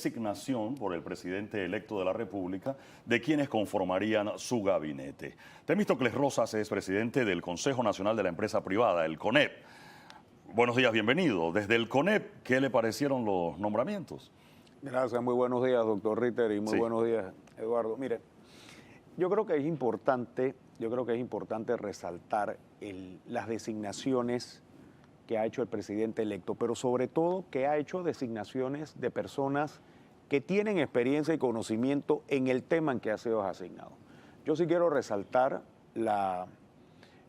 designación por el presidente electo de la República de quienes conformarían su gabinete. Temístocles Rosas es presidente del Consejo Nacional de la Empresa Privada, el CONEP. Buenos días, bienvenido. Desde el CONEP, ¿qué le parecieron los nombramientos? Gracias, muy buenos días, doctor Ritter, y muy Sí. buenos días, Eduardo. Mire, yo creo que es importante resaltar las designaciones que ha hecho el presidente electo, pero sobre todo que ha hecho designaciones de personas que tienen experiencia y conocimiento en el tema en que ha sido asignado. Yo sí quiero resaltar la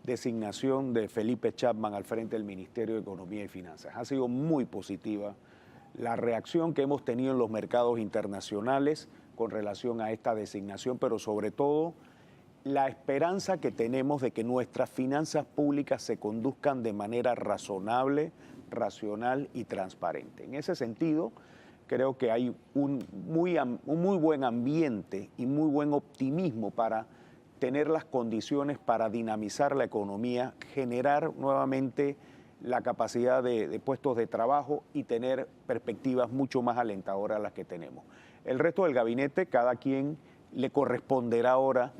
designación de Felipe Chapman al frente del Ministerio de Economía y Finanzas. Ha sido muy positiva la reacción que hemos tenido en los mercados internacionales con relación a esta designación, pero sobre todo la esperanza que tenemos de que nuestras finanzas públicas se conduzcan de manera razonable, racional y transparente. En ese sentido, creo que hay un muy buen ambiente y muy buen optimismo para tener las condiciones para dinamizar la economía, generar nuevamente la capacidad de puestos de trabajo y tener perspectivas mucho más alentadoras a las que tenemos. El resto del gabinete, cada quien le corresponderá ahora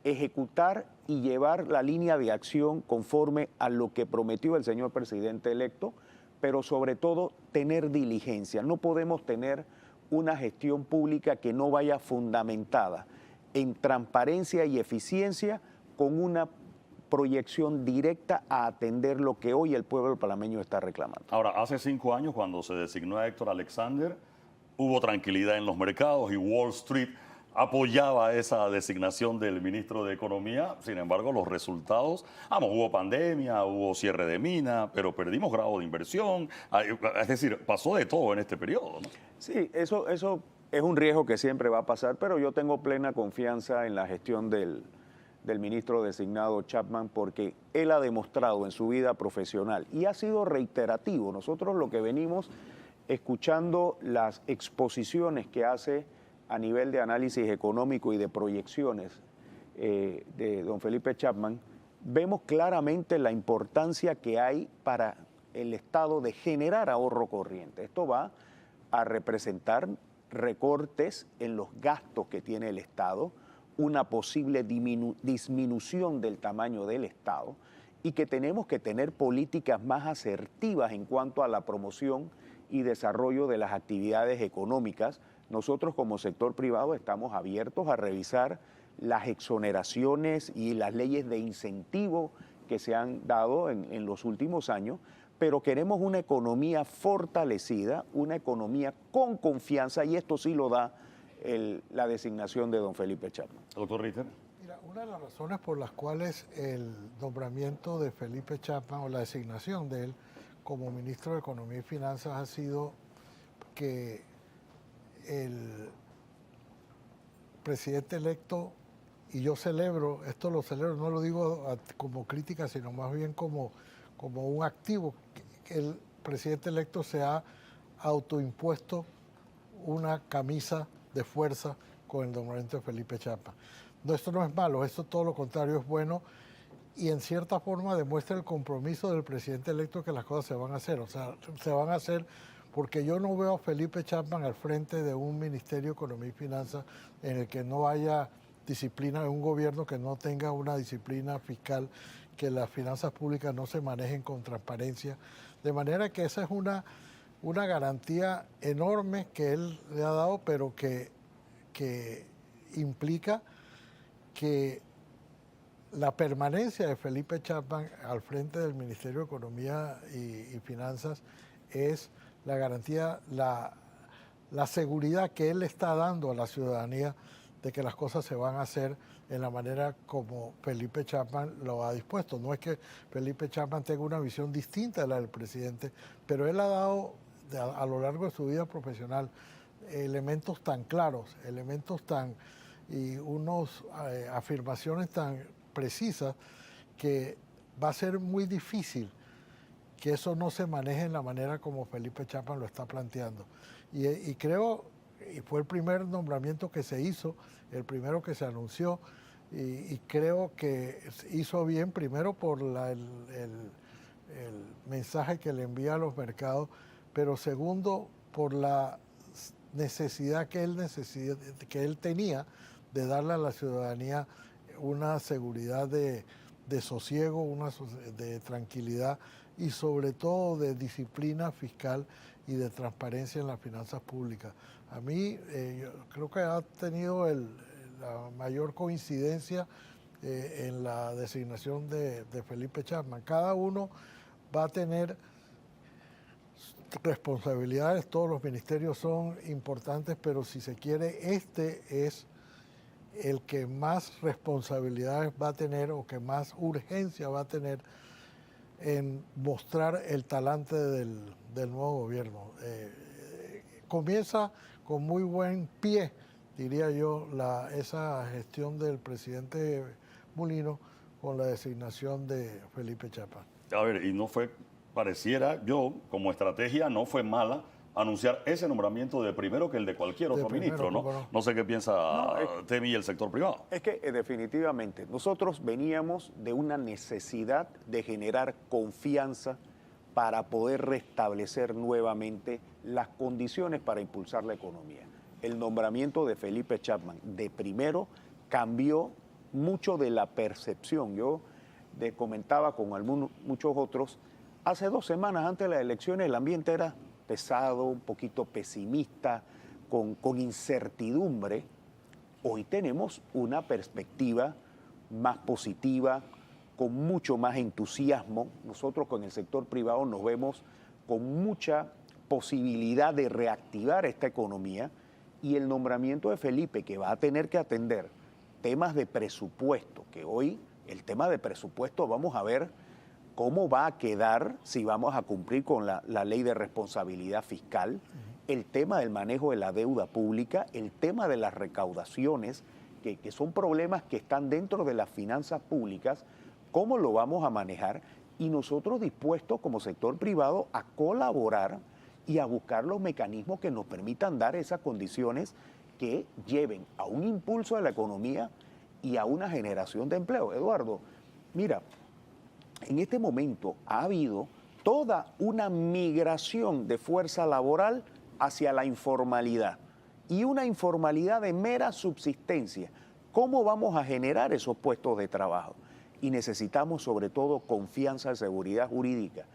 ejecutar y llevar la línea de acción conforme a lo que prometió el señor presidente electo, pero sobre todo tener diligencia. No podemos tener una gestión pública que no vaya fundamentada en transparencia y eficiencia con una proyección directa a atender lo que hoy el pueblo panameño está reclamando. Ahora, hace 5 años, cuando se designó a Héctor Alexander, hubo tranquilidad en los mercados y Wall Street apoyaba esa designación del ministro de Economía. Sin embargo, los resultados, hubo pandemia, hubo cierre de mina, pero perdimos grado de inversión. Es decir, pasó de todo en este periodo, ¿no? Sí, eso es un riesgo que siempre va a pasar, pero yo tengo plena confianza en la gestión del ministro designado Chapman, porque él ha demostrado en su vida profesional y ha sido reiterativo. Nosotros lo que venimos escuchando las exposiciones que hace a nivel de análisis económico y de proyecciones de don Felipe Chapman, vemos claramente la importancia que hay para el Estado de generar ahorro corriente. Esto va a representar recortes en los gastos que tiene el Estado, una posible disminución del tamaño del Estado y que tenemos que tener políticas más asertivas en cuanto a la promoción y desarrollo de las actividades económicas. Nosotros como sector privado estamos abiertos a revisar las exoneraciones y las leyes de incentivo que se han dado en los últimos años, pero queremos una economía fortalecida, una economía con confianza, y esto sí lo da la designación de don Felipe Chapman. Doctor Ritter. Mira, una de las razones por las cuales el nombramiento de Felipe Chapman o la designación de él como ministro de Economía y Finanzas ha sido que el presidente electo, y yo celebro, esto lo celebro, no lo digo como crítica, sino más bien como un activo, que el presidente electo se ha autoimpuesto una camisa de fuerza con el nombramiento de Felipe Chapman. No, esto no es malo, esto todo lo contrario es bueno, y en cierta forma demuestra el compromiso del presidente electo que las cosas se van a hacer. O sea, se van a hacer porque yo no veo a Felipe Chapman al frente de un Ministerio de Economía y Finanzas en el que no haya disciplina, en un gobierno que no tenga una disciplina fiscal, que las finanzas públicas no se manejen con transparencia. De manera que esa es una garantía enorme que él le ha dado, pero que implica que la permanencia de Felipe Chapman al frente del Ministerio de Economía y Finanzas es la garantía, la seguridad que él está dando a la ciudadanía de que las cosas se van a hacer en la manera como Felipe Chapman lo ha dispuesto. No es que Felipe Chapman tenga una visión distinta a la del presidente, pero él ha dado a lo largo de su vida profesional elementos tan claros, y unas afirmaciones tan precisas que va a ser muy difícil que eso no se maneje en la manera como Felipe Chapman lo está planteando. Y creo, y fue el primer nombramiento que se hizo, el primero que se anunció, y creo que hizo bien, primero por el mensaje que le envía a los mercados, pero segundo por la necesidad que él tenía de darle a la ciudadanía una seguridad de sosiego, de tranquilidad y sobre todo de disciplina fiscal y de transparencia en las finanzas públicas. A mí yo creo que ha tenido la mayor coincidencia en la designación de Felipe Chapman. Cada uno va a tener responsabilidades, todos los ministerios son importantes, pero si se quiere, este es el que más responsabilidades va a tener o que más urgencia va a tener en mostrar el talante del nuevo gobierno. Comienza con muy buen pie, diría yo, esa gestión del presidente Mulino con la designación de Felipe Chapman. A ver, y no fue, pareciera yo, como estrategia, no fue mala anunciar ese nombramiento de primero que el de cualquier otro ministro, ¿no? No. No sé qué piensa Temi y el sector privado. Es que definitivamente nosotros veníamos de una necesidad de generar confianza para poder restablecer nuevamente las condiciones para impulsar la economía. El nombramiento de Felipe Chapman de primero cambió mucho de la percepción. Yo comentaba con muchos otros, hace 2 semanas antes de las elecciones el ambiente era pesado, un poquito pesimista, con incertidumbre. Hoy tenemos una perspectiva más positiva, con mucho más entusiasmo. Nosotros con el sector privado nos vemos con mucha posibilidad de reactivar esta economía y el nombramiento de Felipe, que va a tener que atender temas de presupuesto, que hoy el tema de presupuesto vamos a ver cómo va a quedar, si vamos a cumplir con la ley de responsabilidad fiscal, el tema del manejo de la deuda pública, el tema de las recaudaciones, que son problemas que están dentro de las finanzas públicas, cómo lo vamos a manejar y nosotros dispuestos como sector privado a colaborar y a buscar los mecanismos que nos permitan dar esas condiciones que lleven a un impulso de la economía y a una generación de empleo. Eduardo, mira, en este momento ha habido toda una migración de fuerza laboral hacia la informalidad y una informalidad de mera subsistencia. ¿Cómo vamos a generar esos puestos de trabajo? Y necesitamos sobre todo confianza y seguridad jurídica.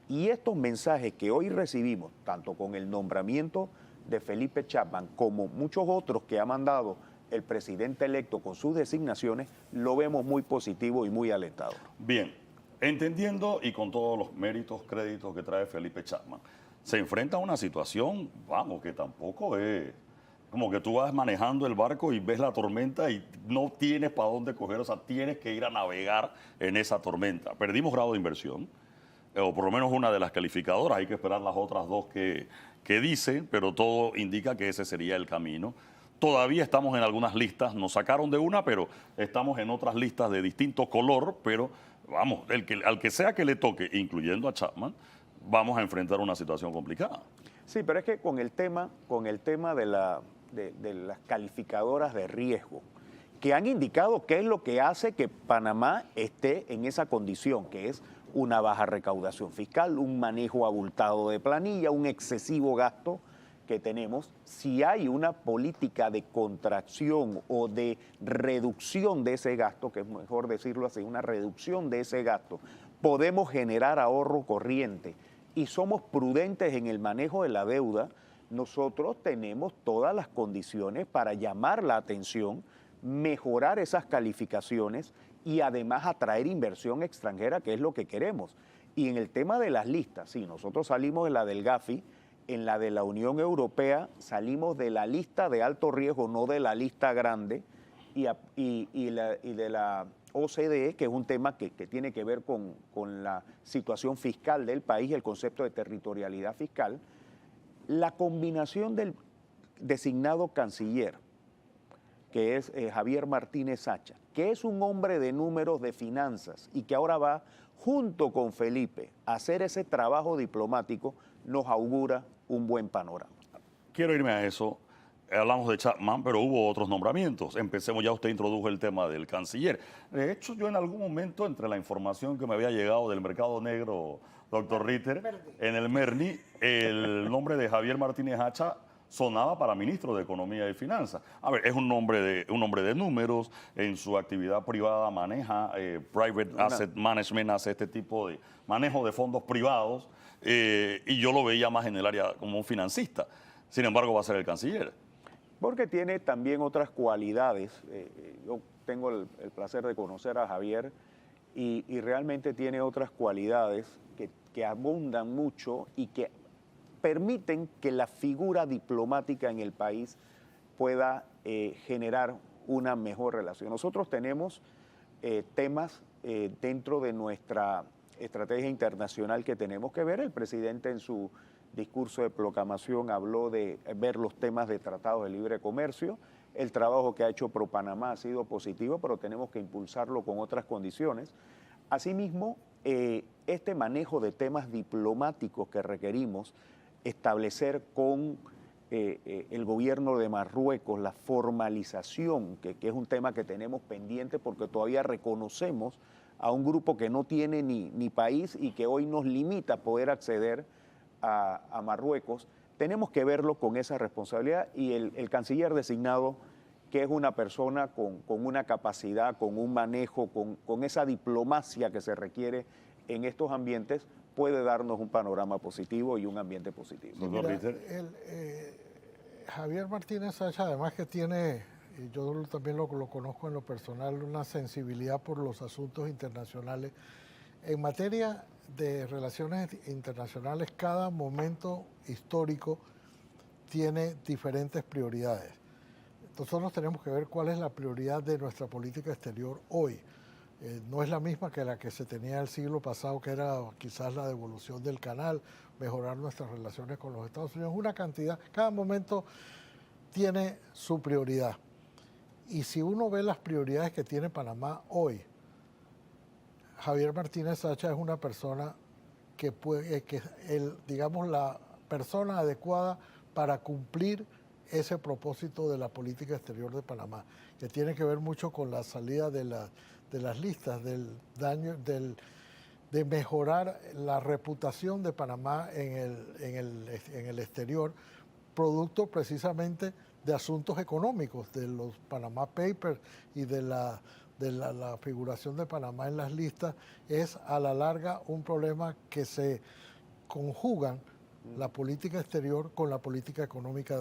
Y estos mensajes que hoy recibimos, tanto con el nombramiento de Felipe Chapman como muchos otros que ha mandado el presidente electo con sus designaciones, lo vemos muy positivo y muy alentador. Bien, entendiendo y con todos los méritos, créditos que trae Felipe Chapman, se enfrenta a una situación, vamos, que tampoco es como que tú vas manejando el barco y ves la tormenta y no tienes para dónde coger, o sea, tienes que ir a navegar en esa tormenta. Perdimos grado de inversión, o por lo menos una de las calificadoras, hay que esperar las otras dos que dicen, pero todo indica que ese sería el camino. Todavía estamos en algunas listas, nos sacaron de una, pero estamos en otras listas de distinto color, pero vamos, al que sea que le toque, incluyendo a Chapman, vamos a enfrentar una situación complicada. Sí, pero es que con el tema de las calificadoras de riesgo, que han indicado qué es lo que hace que Panamá esté en esa condición, que es una baja recaudación fiscal, un manejo abultado de planilla, un excesivo gasto que tenemos. Si hay una política de contracción o de reducción de ese gasto, que es mejor decirlo así, una reducción de ese gasto, podemos generar ahorro corriente y somos prudentes en el manejo de la deuda, nosotros tenemos todas las condiciones para llamar la atención, mejorar esas calificaciones y además atraer inversión extranjera, que es lo que queremos. Y en el tema de las listas, sí, nosotros salimos de la del Gafi, en la de la Unión Europea salimos de la lista de alto riesgo, no de la lista grande, y de la OCDE, que es un tema que tiene que ver con la situación fiscal del país, el concepto de territorialidad fiscal. La combinación del designado canciller, que es Javier Martínez Hacha, que es un hombre de números de finanzas y que ahora va junto con Felipe a hacer ese trabajo diplomático, nos augura un buen panorama. Quiero irme a eso. Hablamos de Chapman, pero hubo otros nombramientos. Empecemos, ya usted introdujo el tema del canciller. De hecho, yo en algún momento, entre la información que me había llegado del mercado negro, doctor Ritter, en el Merni, el nombre de Javier Martínez Hacha sonaba para ministro de Economía y Finanzas. A ver, es un hombre de números, en su actividad privada maneja private asset management, hace este tipo de manejo de fondos privados, y yo lo veía más en el área como un financista. Sin embargo, va a ser el canciller. Porque tiene también otras cualidades. Yo tengo el placer de conocer a Javier y realmente tiene otras cualidades que abundan mucho y que permiten que la figura diplomática en el país pueda generar una mejor relación. Nosotros tenemos temas dentro de nuestra estrategia internacional que tenemos que ver. El presidente en su discurso de proclamación habló de ver los temas de tratados de libre comercio. El trabajo que ha hecho ProPanamá ha sido positivo, pero tenemos que impulsarlo con otras condiciones. Asimismo, este manejo de temas diplomáticos que requerimos establecer con el gobierno de Marruecos, la formalización, que es un tema que tenemos pendiente porque todavía reconocemos a un grupo que no tiene ni país y que hoy nos limita a poder acceder a Marruecos. Tenemos que verlo con esa responsabilidad y el canciller designado, que es una persona con una capacidad, con un manejo, con esa diplomacia que se requiere en estos ambientes, puede darnos un panorama positivo y un ambiente positivo. Doctor Ritter. Javier Martínez Sacha, además que tiene, y yo también lo conozco en lo personal, una sensibilidad por los asuntos internacionales. En materia de relaciones internacionales, cada momento histórico tiene diferentes prioridades. Nosotros tenemos que ver cuál es la prioridad de nuestra política exterior hoy. No es la misma que la que se tenía el siglo pasado, que era quizás la devolución del canal, mejorar nuestras relaciones con los Estados Unidos, una cantidad, cada momento tiene su prioridad. Y si uno ve las prioridades que tiene Panamá hoy, Javier Martínez Sacha es una persona que puede, digamos, la persona adecuada para cumplir ese propósito de la política exterior de Panamá, que tiene que ver mucho con la salida de las listas, de mejorar la reputación de Panamá en el exterior, producto precisamente de asuntos económicos, de los Panama Papers y de la figuración de Panamá en las listas. Es a la larga un problema que se conjugan la política exterior con la política económica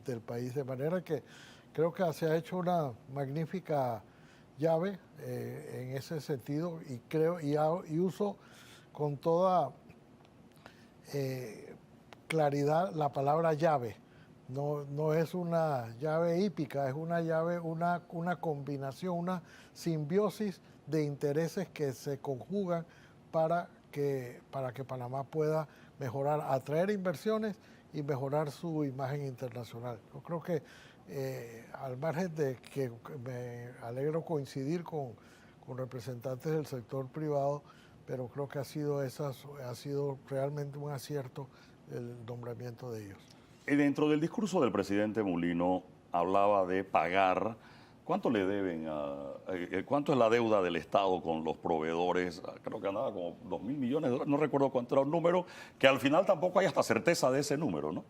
del país, de manera que creo que se ha hecho una magnífica llave en ese sentido y creo y uso con toda claridad la palabra llave. No es una llave hípica, es una llave, una combinación, una simbiosis de intereses que se conjugan para que Panamá pueda mejorar, atraer inversiones y mejorar su imagen internacional. Yo creo que al margen de que me alegro coincidir con representantes del sector privado, pero creo que ha sido realmente un acierto el nombramiento de ellos. Y dentro del discurso del presidente Mulino hablaba de pagar. ¿Cuánto le deben cuánto es la deuda del Estado con los proveedores? Creo que andaba como 2.000 millones de dólares, no recuerdo cuánto era el número, que al final tampoco hay hasta certeza de ese número, ¿no?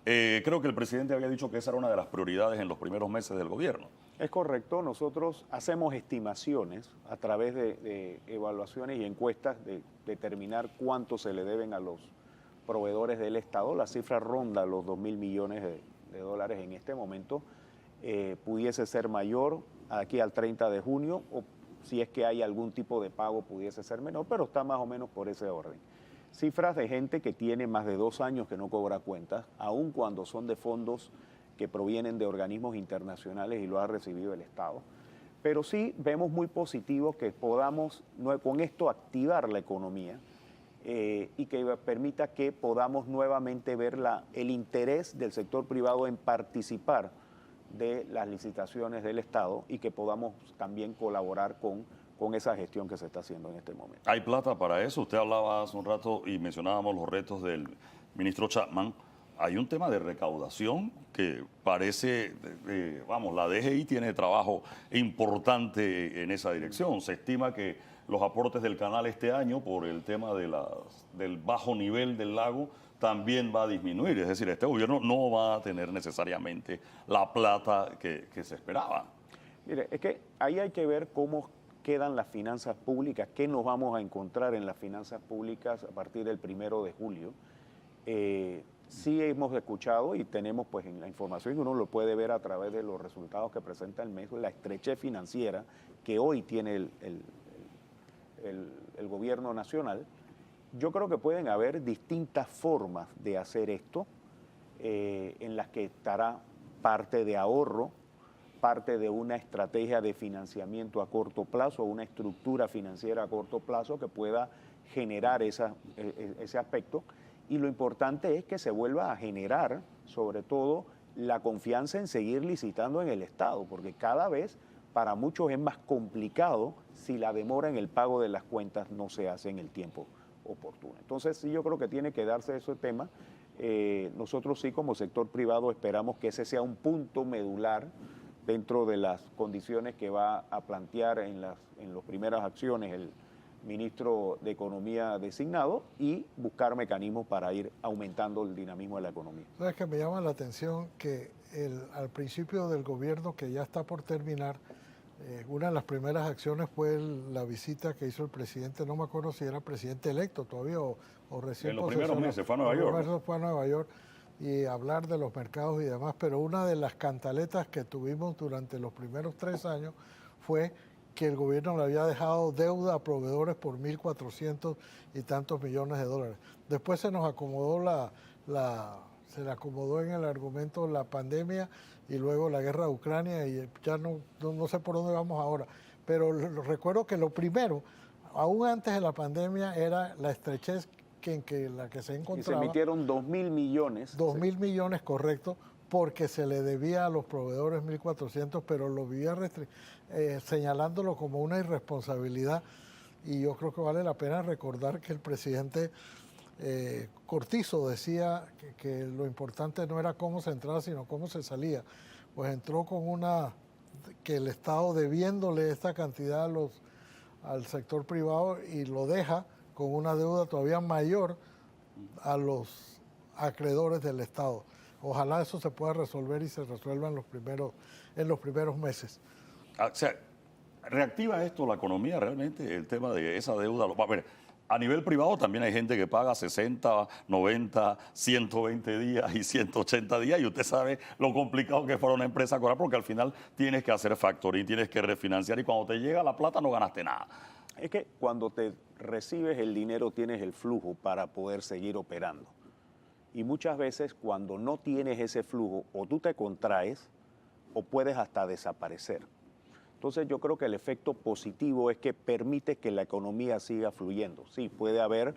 Creo que el presidente había dicho que esa era una de las prioridades en los primeros meses del gobierno. Es correcto, nosotros hacemos estimaciones a través de evaluaciones y encuestas de determinar cuánto se le deben a los proveedores del Estado. La cifra ronda los 2.000 millones de dólares en este momento. Pudiese ser mayor aquí al 30 de junio o si es que hay algún tipo de pago pudiese ser menor, pero está más o menos por ese orden. Cifras de gente que tiene más de 2 años que no cobra cuentas, aun cuando son de fondos que provienen de organismos internacionales y lo ha recibido el Estado. Pero sí vemos muy positivo que podamos con esto activar la economía y que permita que podamos nuevamente ver el interés del sector privado en participar de las licitaciones del Estado y que podamos también colaborar con esa gestión que se está haciendo en este momento. ¿Hay plata para eso? Usted hablaba hace un rato y mencionábamos los retos del ministro Chapman. Hay un tema de recaudación que parece, la DGI tiene trabajo importante en esa dirección. Se estima que los aportes del canal este año, por el tema del bajo nivel del lago, también va a disminuir. Es decir, este gobierno no va a tener necesariamente la plata que se esperaba. Mire, es que ahí hay que ver cómo quedan las finanzas públicas, qué nos vamos a encontrar en las finanzas públicas a partir del 1 de julio. Sí hemos escuchado y tenemos pues en la información, uno lo puede ver a través de los resultados que presenta el mes, la estrechez financiera que hoy tiene el gobierno nacional. Yo creo que pueden haber distintas formas de hacer esto, en las que estará parte de ahorro, parte de una estrategia de financiamiento a corto plazo, una estructura financiera a corto plazo que pueda generar ese aspecto. Y lo importante es que se vuelva a generar, sobre todo, la confianza en seguir licitando en el Estado, porque cada vez para muchos es más complicado si la demora en el pago de las cuentas no se hace en el tiempo oportuno. Entonces, sí, yo creo que tiene que darse ese tema. Nosotros sí, como sector privado, esperamos que ese sea un punto medular dentro de las condiciones que va a plantear en las primeras acciones el ministro de Economía designado y buscar mecanismos para ir aumentando el dinamismo de la economía. Sabes que me llama la atención que al principio del gobierno, que ya está por terminar, una de las primeras acciones fue la visita que hizo el presidente, no me acuerdo si era presidente electo todavía o recién. En los primeros meses fue a Nueva York. Fue a Nueva York y hablar de los mercados y demás, pero una de las cantaletas que tuvimos durante los primeros 3 años fue que el gobierno le había dejado deuda a proveedores por 1.400 y tantos millones de dólares. Después se nos acomodó se le acomodó en el argumento la pandemia y luego la guerra de Ucrania y ya no sé por dónde vamos ahora. Pero recuerdo que lo primero, aún antes de la pandemia, era la estrechez en la que se encontraba. Y se emitieron 2.000 millones. 2.000 millones, correcto, porque se le debía a los proveedores 1.400, pero lo vivía señalándolo como una irresponsabilidad. Y yo creo que vale la pena recordar que el presidente Cortizo decía que lo importante no era cómo se entraba, sino cómo se salía. Pues entró con que el Estado debiéndole esta cantidad al sector privado y lo deja con una deuda todavía mayor a los acreedores del Estado. Ojalá eso se pueda resolver y se resuelva en los primeros meses. O sea, ¿reactiva esto la economía realmente, el tema de esa deuda? A ver, a nivel privado también hay gente que paga 60, 90, 120 días y 180 días y usted sabe lo complicado que es para una empresa cobrar porque al final tienes que hacer factoring, tienes que refinanciar y cuando te llega la plata no ganaste nada. Es que cuando te recibes el dinero tienes el flujo para poder seguir operando. Y muchas veces cuando no tienes ese flujo, o tú te contraes o puedes hasta desaparecer. Entonces yo creo que el efecto positivo es que permite que la economía siga fluyendo. Sí, puede haber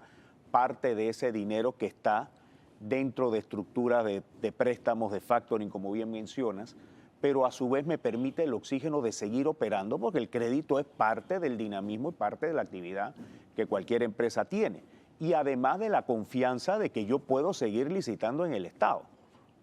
parte de ese dinero que está dentro de estructuras de préstamos, de factoring, como bien mencionas, pero a su vez me permite el oxígeno de seguir operando porque el crédito es parte del dinamismo y parte de la actividad que cualquier empresa tiene. Y además de la confianza de que yo puedo seguir licitando en el Estado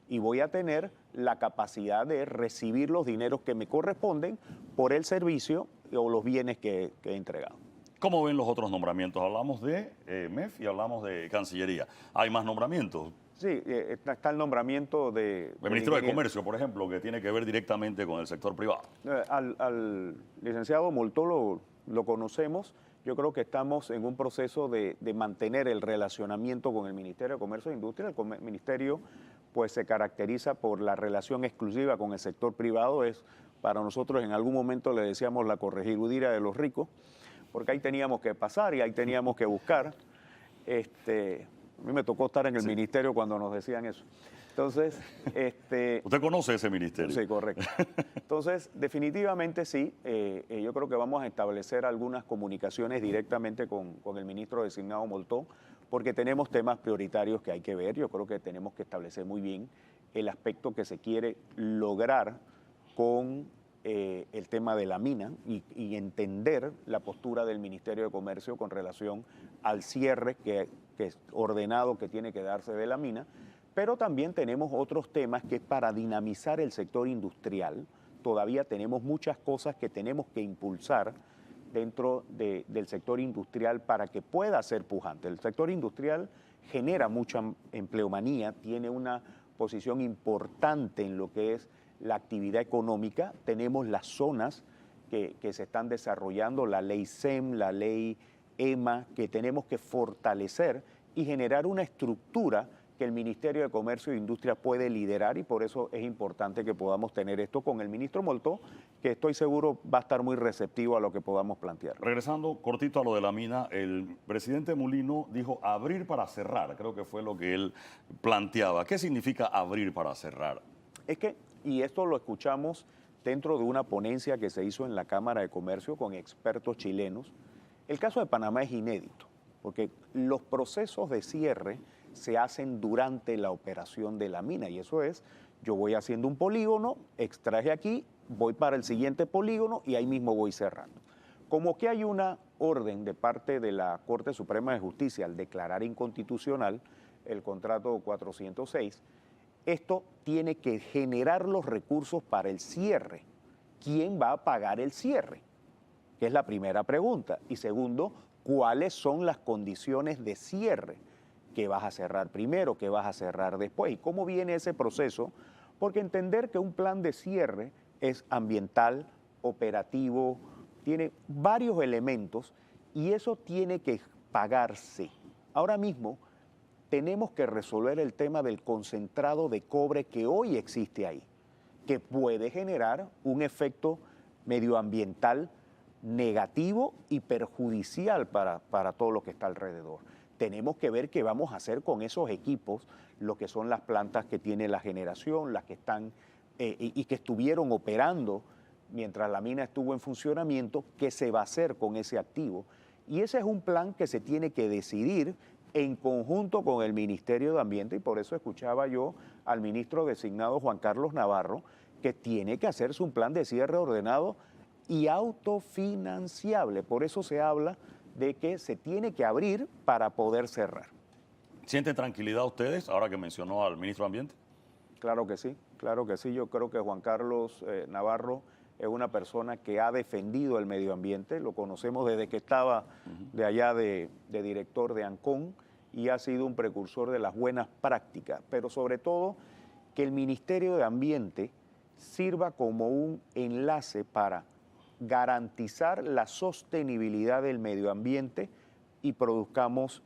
y voy a tener la capacidad de recibir los dineros que me corresponden por el servicio o los bienes que he entregado. ¿Cómo ven los otros nombramientos? Hablamos de MEF y hablamos de Cancillería. ¿Hay más nombramientos? Sí, está el nombramiento El ministro de Comercio, por ejemplo, que tiene que ver directamente con el sector privado. Al licenciado Moltó lo conocemos. Yo creo que estamos en un proceso de mantener el relacionamiento con el Ministerio de Comercio e Industria. El ministerio pues se caracteriza por la relación exclusiva con el sector privado. Para nosotros en algún momento le decíamos la corregidura de los ricos, porque ahí teníamos que pasar y ahí teníamos que buscar. A mí me tocó estar en el ministerio cuando nos decían eso. Entonces, ¿Usted conoce ese ministerio? Sí, correcto. Entonces, definitivamente sí, yo creo que vamos a establecer algunas comunicaciones directamente con el ministro designado Moltó, porque tenemos temas prioritarios que hay que ver. Yo creo que tenemos que establecer muy bien el aspecto que se quiere lograr con el tema de la mina y entender la postura del Ministerio de Comercio con relación al cierre que es ordenado que tiene que darse de la mina. Pero también tenemos otros temas que es para dinamizar el sector industrial. Todavía tenemos muchas cosas que tenemos que impulsar dentro del sector industrial para que pueda ser pujante. El sector industrial genera mucha empleomanía, tiene una posición importante en lo que es la actividad económica. Tenemos las zonas que se están desarrollando, la ley SEM, la ley EMA, que tenemos que fortalecer y generar una estructura que el Ministerio de Comercio e Industria puede liderar, y por eso es importante que podamos tener esto con el ministro Moltó, que estoy seguro va a estar muy receptivo a lo que podamos plantear. Regresando cortito a lo de la mina, el presidente Mulino dijo abrir para cerrar, creo que fue lo que él planteaba. ¿Qué significa abrir para cerrar? Es que, y esto lo escuchamos dentro de una ponencia que se hizo en la Cámara de Comercio con expertos chilenos, el caso de Panamá es inédito, porque los procesos de cierre se hacen durante la operación de la mina, y eso es, yo voy haciendo un polígono, extraje aquí, voy para el siguiente polígono y ahí mismo voy cerrando. Como que hay una orden de parte de la Corte Suprema de Justicia al declarar inconstitucional el contrato 406, esto tiene que generar los recursos para el cierre. ¿Quién va a pagar el cierre? Que es la primera pregunta. Y segundo, ¿cuáles son las condiciones de cierre? ¿Qué vas a cerrar primero? ¿Qué vas a cerrar después? ¿Y cómo viene ese proceso? Porque entender que un plan de cierre es ambiental, operativo, tiene varios elementos y eso tiene que pagarse. Ahora mismo tenemos que resolver el tema del concentrado de cobre que hoy existe ahí, que puede generar un efecto medioambiental negativo y perjudicial para todo lo que está alrededor. Tenemos que ver qué vamos a hacer con esos equipos, lo que son las plantas que tiene la generación, las que están y que estuvieron operando mientras la mina estuvo en funcionamiento, qué se va a hacer con ese activo. Y ese es un plan que se tiene que decidir en conjunto con el Ministerio de Ambiente, y por eso escuchaba yo al ministro designado Juan Carlos Navarro, que tiene que hacerse un plan de cierre ordenado y autofinanciable. Por eso se habla de que se tiene que abrir para poder cerrar. ¿Sienten tranquilidad ustedes ahora que mencionó al ministro de Ambiente? Claro que sí, claro que sí. Yo creo que Juan Carlos Navarro es una persona que ha defendido el medio ambiente, lo conocemos desde que estaba de allá de director de ANCON y ha sido un precursor de las buenas prácticas, pero sobre todo que el Ministerio de Ambiente sirva como un enlace para garantizar la sostenibilidad del medio ambiente y produzcamos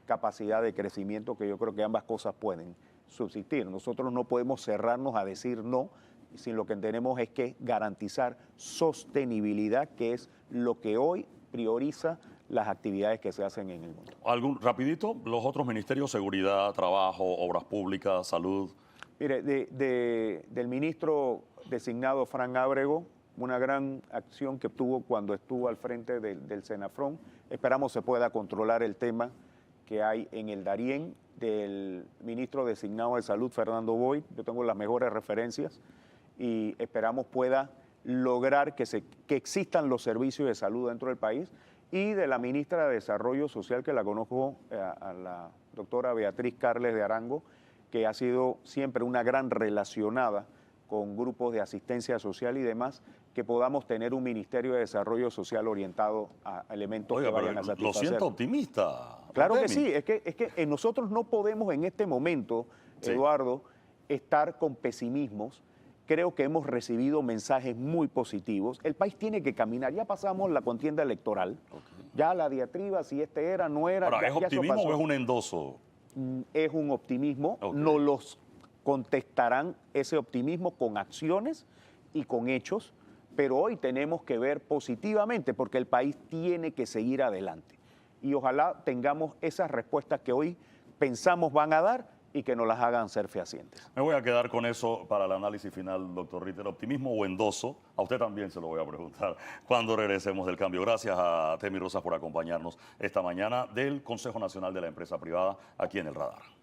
capacidad de crecimiento, que yo creo que ambas cosas pueden subsistir. Nosotros no podemos cerrarnos a decir no, sin lo que tenemos es que garantizar sostenibilidad, que es lo que hoy prioriza las actividades que se hacen en el mundo. Rapidito, los otros ministerios, seguridad, trabajo, obras públicas, salud. Mire, del ministro designado Fran Ábrego, una gran acción que tuvo cuando estuvo al frente del Senafrón. Esperamos se pueda controlar el tema que hay en el Darién, del ministro designado de Salud, Fernando Boyd. Yo tengo las mejores referencias y esperamos pueda lograr que existan los servicios de salud dentro del país, y de la ministra de Desarrollo Social, que la conozco, a la doctora Beatriz Carles de Arango, que ha sido siempre una gran relacionada con grupos de asistencia social y demás, que podamos tener un Ministerio de Desarrollo Social orientado a elementos que vayan a satisfacer. Lo siento optimista. Claro que sí, es que nosotros no podemos en este momento, sí, Eduardo, estar con pesimismos. Creo que hemos recibido mensajes muy positivos. El país tiene que caminar. Ya pasamos la contienda electoral. Ya la diatriba, si era, no era. Ahora, ya, ¿es optimismo o es un endoso? Es un optimismo. No los contestarán ese optimismo con acciones y con hechos, pero hoy tenemos que ver positivamente porque el país tiene que seguir adelante. Y ojalá tengamos esas respuestas que hoy pensamos van a dar y que nos las hagan ser fehacientes. Me voy a quedar con eso para el análisis final, doctor Ritter. ¿Optimismo o endoso? A usted también se lo voy a preguntar cuando regresemos del cambio. Gracias a Temi Rosas por acompañarnos esta mañana del Consejo Nacional de la Empresa Privada aquí en El Radar.